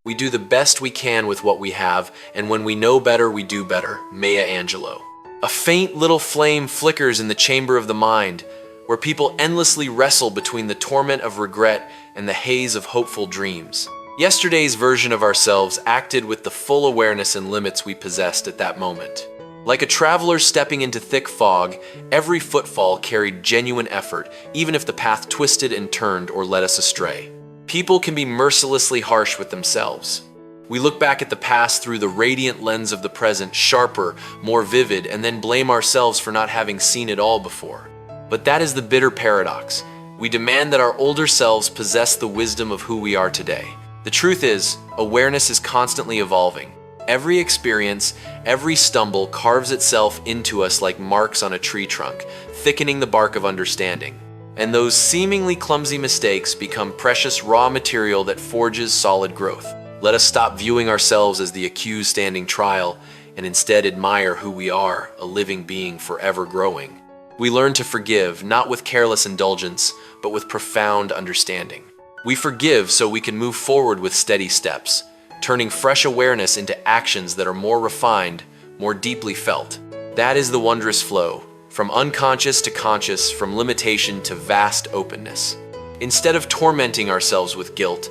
We do the best we can with what we have, and when we know better, we do better. Maya Angelou. A faint little flame flickers in the chamber of the mind, where people endlessly wrestle between the torment of regret and the haze of hopeful dreams. Yesterday's version of ourselves acted with the full awareness and limits we possessed at that moment. Like a traveler stepping into thick fog, every footfall carried genuine effort, even if the path twisted and turned or led us astray. People can be mercilessly harsh with themselves. We look back at the past through the radiant lens of the present, sharper, more vivid, and then blame ourselves for not having seen it all before. But that is the bitter paradox. We demand that our older selves possess the wisdom of who we are today. The truth is, awareness is constantly evolving. Every experience, every stumble carves itself into us like marks on a tree trunk, thickening the bark of understanding. And those seemingly clumsy mistakes become precious raw material that forges solid growth. Let us stop viewing ourselves as the accused standing trial and instead admire who we are, a living being forever growing. We learn to forgive, not with careless indulgence, but with profound understanding. We forgive so we can move forward with steady steps, turning fresh awareness into actions that are more refined, more deeply felt. That is the wondrous flow, from unconscious to conscious, from limitation to vast openness. Instead of tormenting ourselves with guilt,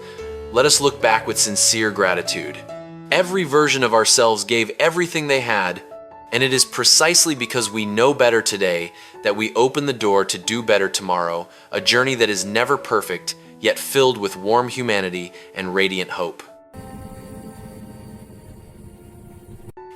let us look back with sincere gratitude. Every version of ourselves gave everything they had, and it is precisely because we know better today that we open the door to do better tomorrow, a journey that is never perfect, yet filled with warm humanity and radiant hope.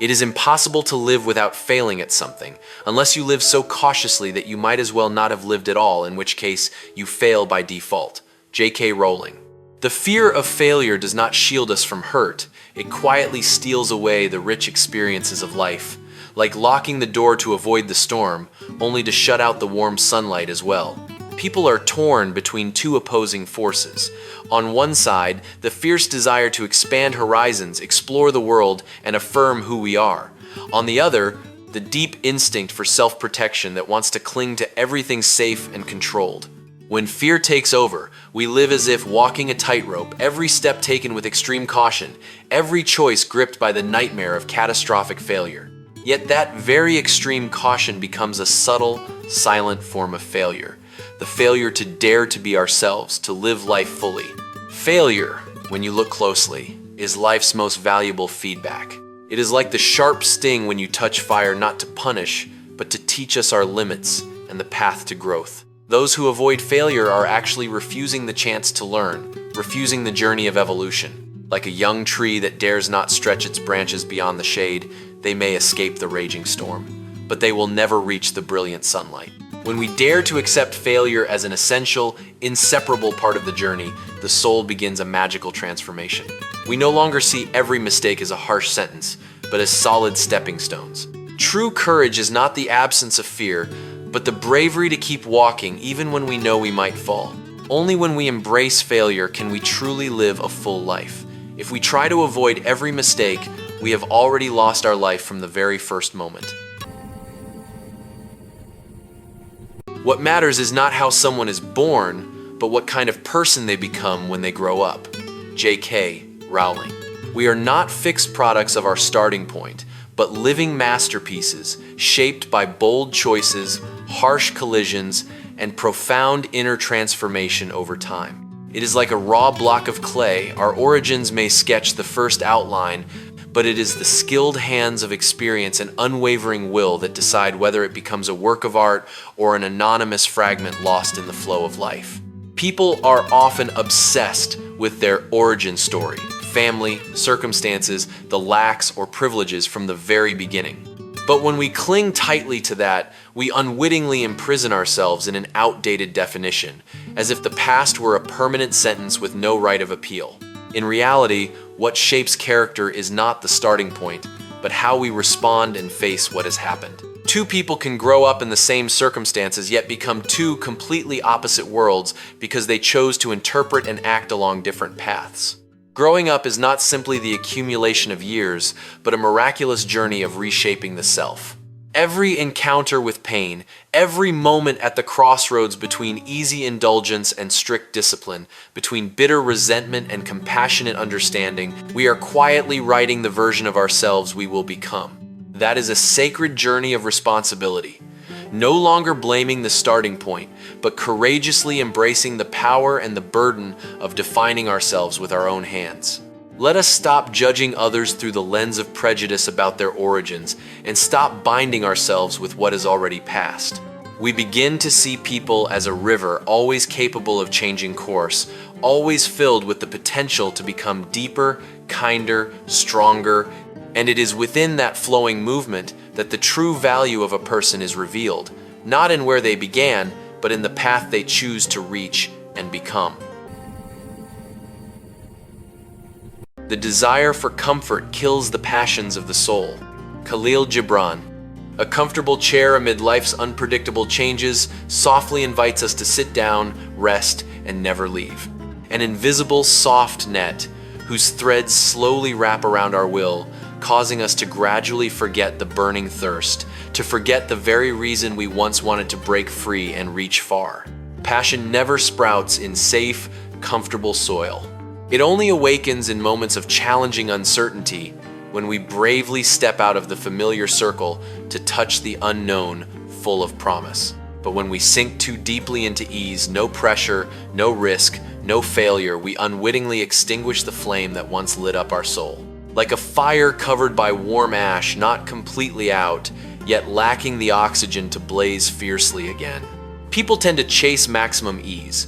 It is impossible to live without failing at something, unless you live so cautiously that you might as well not have lived at all, in which case you fail by default. J.K. Rowling. The fear of failure does not shield us from hurt. It quietly steals away the rich experiences of life, like locking the door to avoid the storm, only to shut out the warm sunlight as well. People are torn between two opposing forces. On one side, the fierce desire to expand horizons, explore the world, and affirm who we are. On the other, the deep instinct for self-protection that wants to cling to everything safe and controlled. When fear takes over, we live as if walking a tightrope, every step taken with extreme caution, every choice gripped by the nightmare of catastrophic failure. Yet that very extreme caution becomes a subtle, silent form of failure. The failure to dare to be ourselves, to live life fully. Failure, when you look closely, is life's most valuable feedback. It is like the sharp sting when you touch fire, not to punish, but to teach us our limits and the path to growth. Those who avoid failure are actually refusing the chance to learn, refusing the journey of evolution. Like a young tree that dares not stretch its branches beyond the shade, they may escape the raging storm, but they will never reach the brilliant sunlight. When we dare to accept failure as an essential, inseparable part of the journey, the soul begins a magical transformation. We no longer see every mistake as a harsh sentence, but as solid stepping stones. True courage is not the absence of fear, but the bravery to keep walking even when we know we might fall. Only when we embrace failure can we truly live a full life. If we try to avoid every mistake, we have already lost our life from the very first moment. What matters is not how someone is born, but what kind of person they become when they grow up. J.K. Rowling. We are not fixed products of our starting point, but living masterpieces shaped by bold choices, harsh collisions, and profound inner transformation over time. It is like a raw block of clay. Our origins may sketch the first outline, but it is the skilled hands of experience and unwavering will that decide whether it becomes a work of art or an anonymous fragment lost in the flow of life. People are often obsessed with their origin story, family, circumstances, the lacks or privileges from the very beginning. But when we cling tightly to that, we unwittingly imprison ourselves in an outdated definition, as if the past were a permanent sentence with no right of appeal. In reality, what shapes character is not the starting point, but how we respond and face what has happened. Two people can grow up in the same circumstances yet become two completely opposite worlds because they chose to interpret and act along different paths. Growing up is not simply the accumulation of years, but a miraculous journey of reshaping the self. Every encounter with pain, every moment at the crossroads between easy indulgence and strict discipline, between bitter resentment and compassionate understanding, we are quietly writing the version of ourselves we will become. That is a sacred journey of responsibility. No longer blaming the starting point, but courageously embracing the power and the burden of defining ourselves with our own hands. Let us stop judging others through the lens of prejudice about their origins and stop binding ourselves with what is already past. We begin to see people as a river always capable of changing course, always filled with the potential to become deeper, kinder, stronger, and it is within that flowing movement that the true value of a person is revealed, not in where they began, but in the path they choose to reach and become. The desire for comfort kills the passions of the soul. Khalil Gibran. A comfortable chair amid life's unpredictable changes softly invites us to sit down, rest, and never leave. An invisible, soft net whose threads slowly wrap around our will, causing us to gradually forget the burning thirst, to forget the very reason we once wanted to break free and reach far. Passion never sprouts in safe, comfortable soil. It only awakens in moments of challenging uncertainty, when we bravely step out of the familiar circle to touch the unknown, full of promise. But when we sink too deeply into ease, no pressure, no risk, no failure, we unwittingly extinguish the flame that once lit up our soul. Like a fire covered by warm ash, not completely out, yet lacking the oxygen to blaze fiercely again. People tend to chase maximum ease,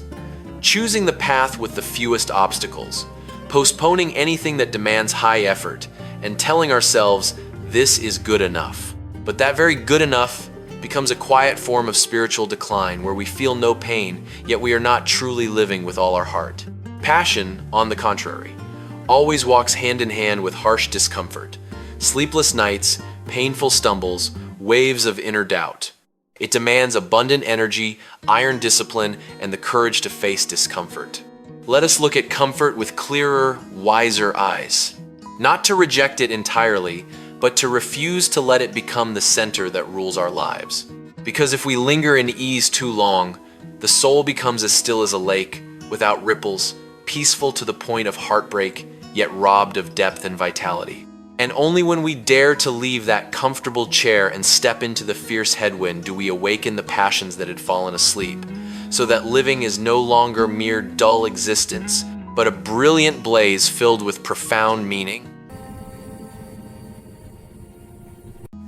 choosing the path with the fewest obstacles, postponing anything that demands high effort, and telling ourselves, this is good enough. But that very good enough becomes a quiet form of spiritual decline where we feel no pain, yet we are not truly living with all our heart. Passion, on the contrary, always walks hand in hand with harsh discomfort, sleepless nights, painful stumbles, waves of inner doubt. It demands abundant energy, iron discipline, and the courage to face discomfort. Let us look at comfort with clearer, wiser eyes. Not to reject it entirely, but to refuse to let it become the center that rules our lives. Because if we linger in ease too long, the soul becomes as still as a lake, without ripples, peaceful to the point of heartbreak, yet robbed of depth and vitality. And only when we dare to leave that comfortable chair and step into the fierce headwind do we awaken the passions that had fallen asleep, so that living is no longer mere dull existence, but a brilliant blaze filled with profound meaning.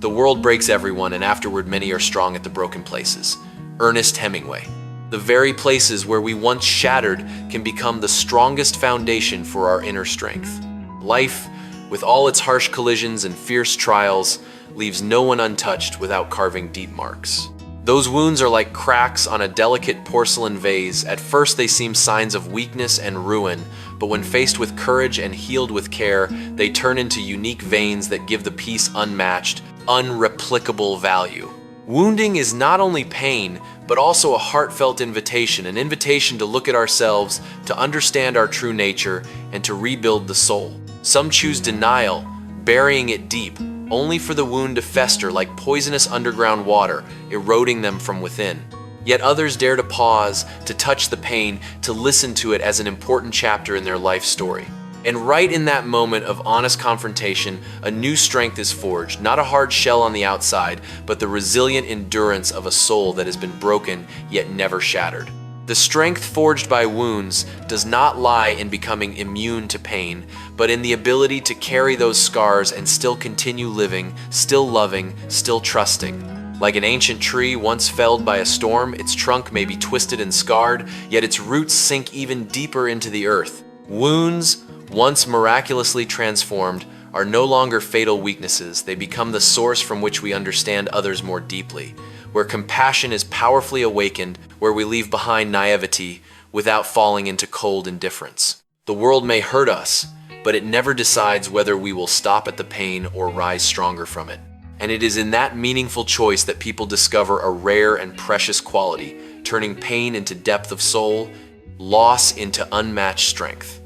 The world breaks everyone, and afterward many are strong at the broken places. Ernest Hemingway. The very places where we once shattered can become the strongest foundation for our inner strength. Life, with all its harsh collisions and fierce trials, leaves no one untouched without carving deep marks. Those wounds are like cracks on a delicate porcelain vase. At first they seem signs of weakness and ruin, but when faced with courage and healed with care, they turn into unique veins that give the piece unmatched, unreplicable value. Wounding is not only pain, but also a heartfelt invitation, an invitation to look at ourselves, to understand our true nature, and to rebuild the soul. Some choose denial, burying it deep, only for the wound to fester like poisonous underground water, eroding them from within. Yet others dare to pause, to touch the pain, to listen to it as an important chapter in their life story. And right in that moment of honest confrontation, a new strength is forged, not a hard shell on the outside, but the resilient endurance of a soul that has been broken yet never shattered. The strength forged by wounds does not lie in becoming immune to pain, but in the ability to carry those scars and still continue living, still loving, still trusting. Like an ancient tree once felled by a storm, its trunk may be twisted and scarred, yet its roots sink even deeper into the earth. Wounds, once miraculously transformed, are no longer fatal weaknesses. They become the source from which we understand others more deeply, where compassion is powerfully awakened, where we leave behind naivety without falling into cold indifference. The world may hurt us, but it never decides whether we will stop at the pain or rise stronger from it. And it is in that meaningful choice that people discover a rare and precious quality, turning pain into depth of soul, loss into unmatched strength.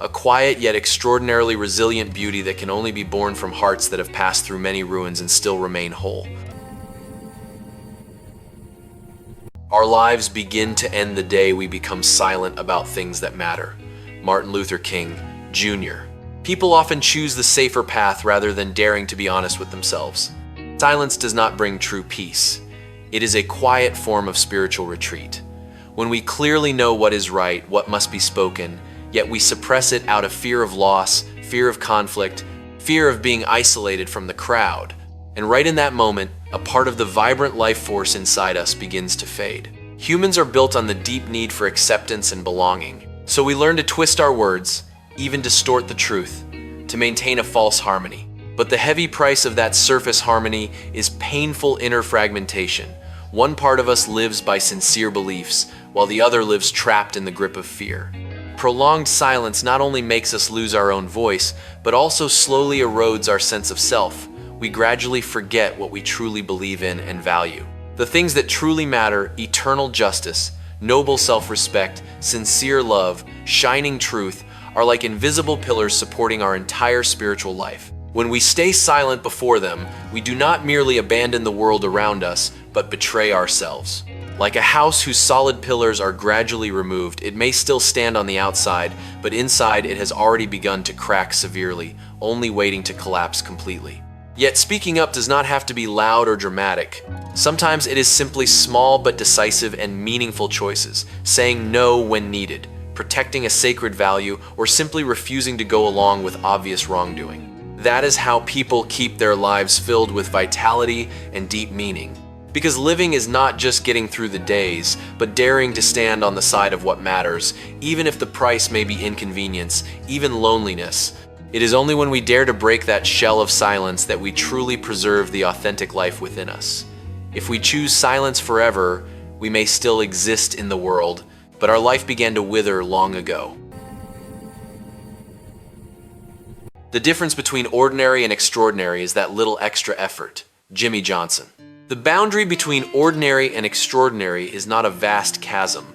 A quiet yet extraordinarily resilient beauty that can only be born from hearts that have passed through many ruins and still remain whole. Our lives begin to end the day we become silent about things that matter. Martin Luther King, Jr. People often choose the safer path rather than daring to be honest with themselves. Silence does not bring true peace. It is a quiet form of spiritual retreat. When we clearly know what is right, what must be spoken, yet we suppress it out of fear of loss, fear of conflict, fear of being isolated from the crowd. And right in that moment, a part of the vibrant life force inside us begins to fade. Humans are built on the deep need for acceptance and belonging. So we learn to twist our words, even distort the truth, to maintain a false harmony. But the heavy price of that surface harmony is painful inner fragmentation. One part of us lives by sincere beliefs, while the other lives trapped in the grip of fear. Prolonged silence not only makes us lose our own voice, but also slowly erodes our sense of self. We gradually forget what we truly believe in and value. The things that truly matter, eternal justice, noble self-respect, sincere love, shining truth, are like invisible pillars supporting our entire spiritual life. When we stay silent before them, we do not merely abandon the world around us, but betray ourselves. Like a house whose solid pillars are gradually removed, it may still stand on the outside, but inside it has already begun to crack severely, only waiting to collapse completely. Yet speaking up does not have to be loud or dramatic. Sometimes it is simply small but decisive and meaningful choices, saying no when needed, protecting a sacred value, or simply refusing to go along with obvious wrongdoing. That is how people keep their lives filled with vitality and deep meaning. Because living is not just getting through the days, but daring to stand on the side of what matters, even if the price may be inconvenience, even loneliness. It is only when we dare to break that shell of silence that we truly preserve the authentic life within us. If we choose silence forever, we may still exist in the world, but our life began to wither long ago. The difference between ordinary and extraordinary is that little extra effort. Jimmy Johnson. The boundary between ordinary and extraordinary is not a vast chasm,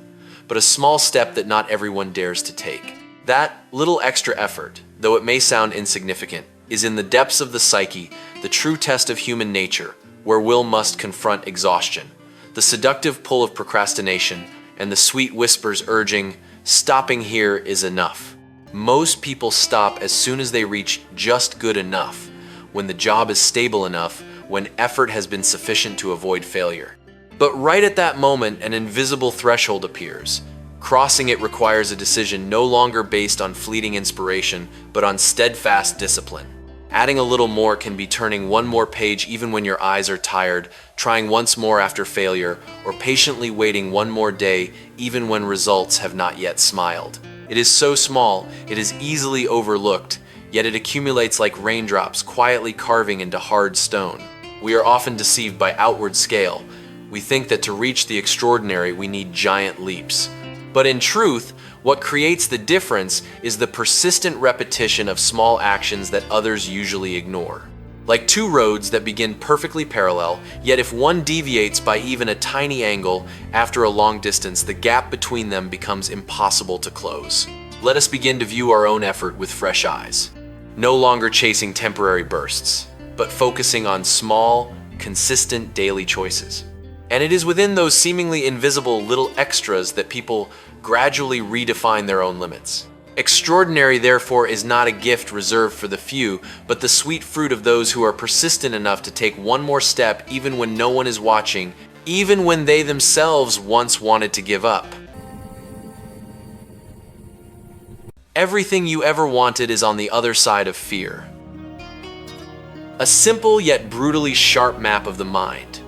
but a small step that not everyone dares to take. That little extra effort, though it may sound insignificant, is in the depths of the psyche, the true test of human nature, where will must confront exhaustion, the seductive pull of procrastination, and the sweet whispers urging, stopping here is enough. Most people stop as soon as they reach just good enough, when the job is stable enough, when effort has been sufficient to avoid failure. But right at that moment, an invisible threshold appears. Crossing it requires a decision no longer based on fleeting inspiration, but on steadfast discipline. Adding a little more can be turning one more page even when your eyes are tired, trying once more after failure, or patiently waiting one more day even when results have not yet smiled. It is so small, it is easily overlooked, yet it accumulates like raindrops quietly carving into hard stone. We are often deceived by outward scale. We think that to reach the extraordinary we need giant leaps. But in truth, what creates the difference is the persistent repetition of small actions that others usually ignore. Like two roads that begin perfectly parallel, yet if one deviates by even a tiny angle, after a long distance, the gap between them becomes impossible to close. Let us begin to view our own effort with fresh eyes. No longer chasing temporary bursts, but focusing on small, consistent daily choices. And it is within those seemingly invisible little extras that people gradually redefine their own limits. Extraordinary, therefore, is not a gift reserved for the few, but the sweet fruit of those who are persistent enough to take one more step even when no one is watching, even when they themselves once wanted to give up. Everything you ever wanted is on the other side of fear. A simple yet brutally sharp map of the mind.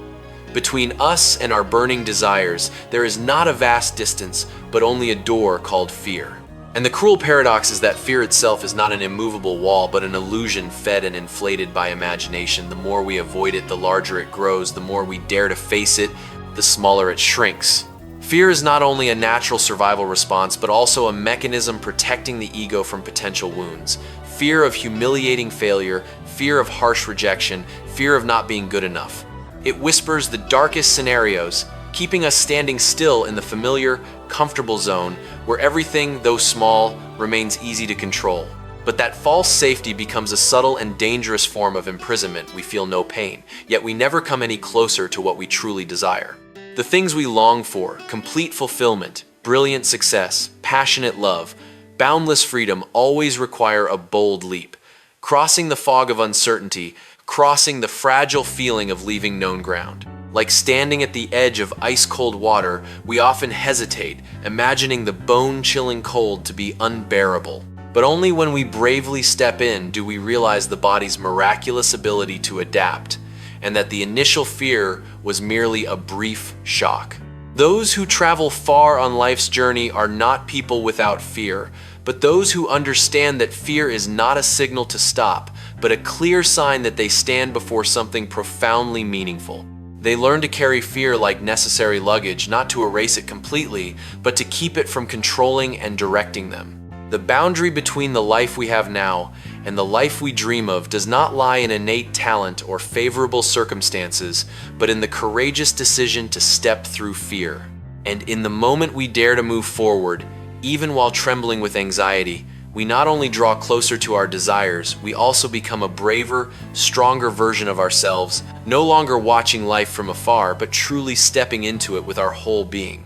Between us and our burning desires, there is not a vast distance, but only a door called fear. And the cruel paradox is that fear itself is not an immovable wall, but an illusion fed and inflated by imagination. The more we avoid it, the larger it grows. The more we dare to face it, the smaller it shrinks. Fear is not only a natural survival response, but also a mechanism protecting the ego from potential wounds. Fear of humiliating failure, fear of harsh rejection, fear of not being good enough. It whispers the darkest scenarios, keeping us standing still in the familiar, comfortable zone where everything, though small, remains easy to control. But that false safety becomes a subtle and dangerous form of imprisonment. We feel no pain, yet we never come any closer to what we truly desire. The things we long for, complete fulfillment, brilliant success, passionate love, boundless freedom, always require a bold leap, crossing the fog of uncertainty, crossing the fragile feeling of leaving known ground. Like standing at the edge of ice-cold water, we often hesitate, imagining the bone-chilling cold to be unbearable. But only when we bravely step in do we realize the body's miraculous ability to adapt, and that the initial fear was merely a brief shock. Those who travel far on life's journey are not people without fear, but those who understand that fear is not a signal to stop, but a clear sign that they stand before something profoundly meaningful. They learn to carry fear like necessary luggage, not to erase it completely, but to keep it from controlling and directing them. The boundary between the life we have now and the life we dream of does not lie in innate talent or favorable circumstances, but in the courageous decision to step through fear. And in the moment we dare to move forward, even while trembling with anxiety, we not only draw closer to our desires, we also become a braver, stronger version of ourselves, no longer watching life from afar, but truly stepping into it with our whole being.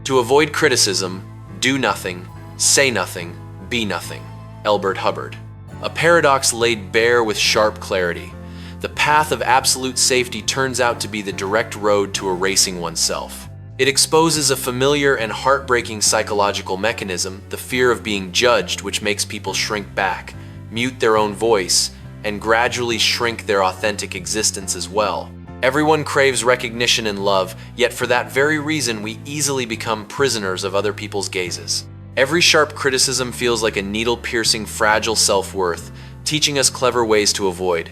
To avoid criticism, do nothing, say nothing, be nothing. Elbert Hubbard. A paradox laid bare with sharp clarity. The path of absolute safety turns out to be the direct road to erasing oneself. It exposes a familiar and heartbreaking psychological mechanism, the fear of being judged, which makes people shrink back, mute their own voice, and gradually shrink their authentic existence as well. Everyone craves recognition and love, yet for that very reason we easily become prisoners of other people's gazes. Every sharp criticism feels like a needle-piercing, fragile self-worth, teaching us clever ways to avoid.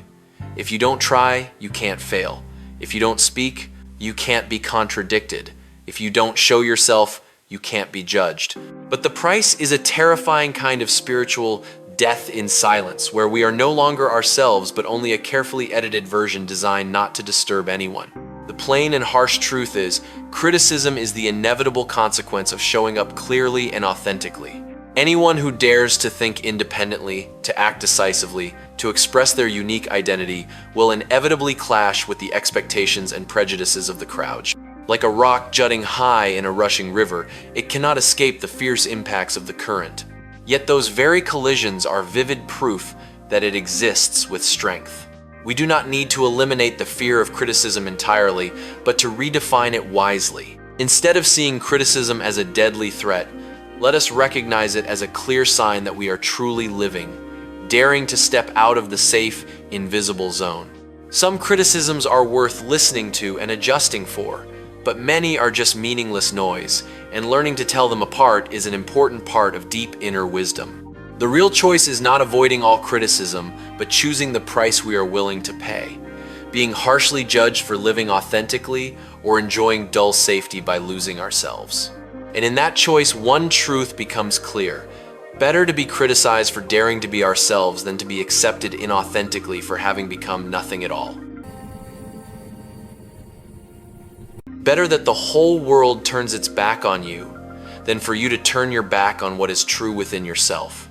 If you don't try, you can't fail. If you don't speak, you can't be contradicted. If you don't show yourself, you can't be judged. But the price is a terrifying kind of spiritual death in silence, where we are no longer ourselves, but only a carefully edited version designed not to disturb anyone. The plain and harsh truth is, criticism is the inevitable consequence of showing up clearly and authentically. Anyone who dares to think independently, to act decisively, to express their unique identity, will inevitably clash with the expectations and prejudices of the crowd. Like a rock jutting high in a rushing river, it cannot escape the fierce impacts of the current. Yet those very collisions are vivid proof that it exists with strength. We do not need to eliminate the fear of criticism entirely, but to redefine it wisely. Instead of seeing criticism as a deadly threat, let us recognize it as a clear sign that we are truly living, daring to step out of the safe, invisible zone. Some criticisms are worth listening to and adjusting for, but many are just meaningless noise, and learning to tell them apart is an important part of deep inner wisdom. The real choice is not avoiding all criticism, but choosing the price we are willing to pay, being harshly judged for living authentically or enjoying dull safety by losing ourselves. And in that choice, one truth becomes clear. Better to be criticized for daring to be ourselves than to be accepted inauthentically for having become nothing at all. Better that the whole world turns its back on you than for you to turn your back on what is true within yourself.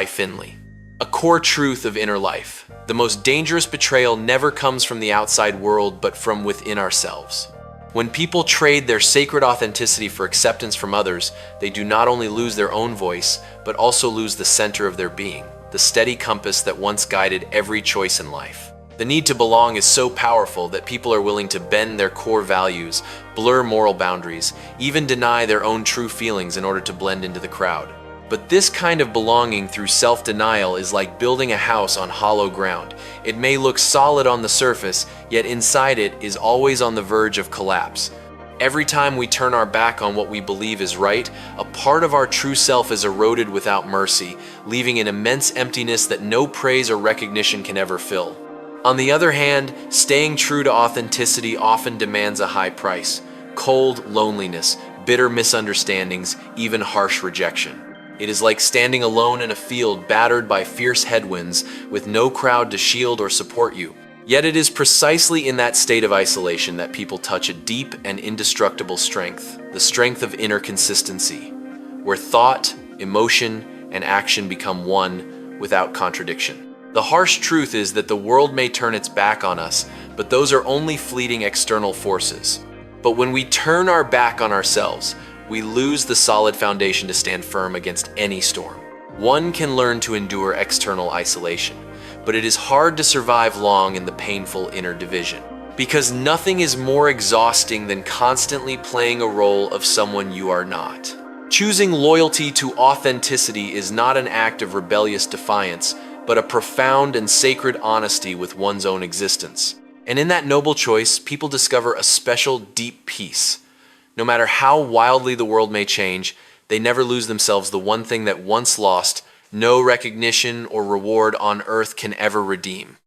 Finley. A core truth of inner life. The most dangerous betrayal never comes from the outside world, but from within ourselves. When people trade their sacred authenticity for acceptance from others, they do not only lose their own voice, but also lose the center of their being, the steady compass that once guided every choice in life. The need to belong is so powerful that people are willing to bend their core values, blur moral boundaries, even deny their own true feelings in order to blend into the crowd. But this kind of belonging through self-denial is like building a house on hollow ground. It may look solid on the surface, yet inside it is always on the verge of collapse. Every time we turn our back on what we believe is right, a part of our true self is eroded without mercy, leaving an immense emptiness that no praise or recognition can ever fill. On the other hand, staying true to authenticity often demands a high price: cold loneliness, bitter misunderstandings, even harsh rejection. It is like standing alone in a field battered by fierce headwinds with no crowd to shield or support you. Yet it is precisely in that state of isolation that people touch a deep and indestructible strength, the strength of inner consistency, where thought, emotion, and action become one without contradiction. The harsh truth is that the world may turn its back on us, but those are only fleeting external forces. But when we turn our back on ourselves, we lose the solid foundation to stand firm against any storm. One can learn to endure external isolation, but it is hard to survive long in the painful inner division. Because nothing is more exhausting than constantly playing a role of someone you are not. Choosing loyalty to authenticity is not an act of rebellious defiance, but a profound and sacred honesty with one's own existence. And in that noble choice, people discover a special, deep peace. No matter how wildly the world may change, they never lose themselves the one thing that once lost, no recognition or reward on earth can ever redeem.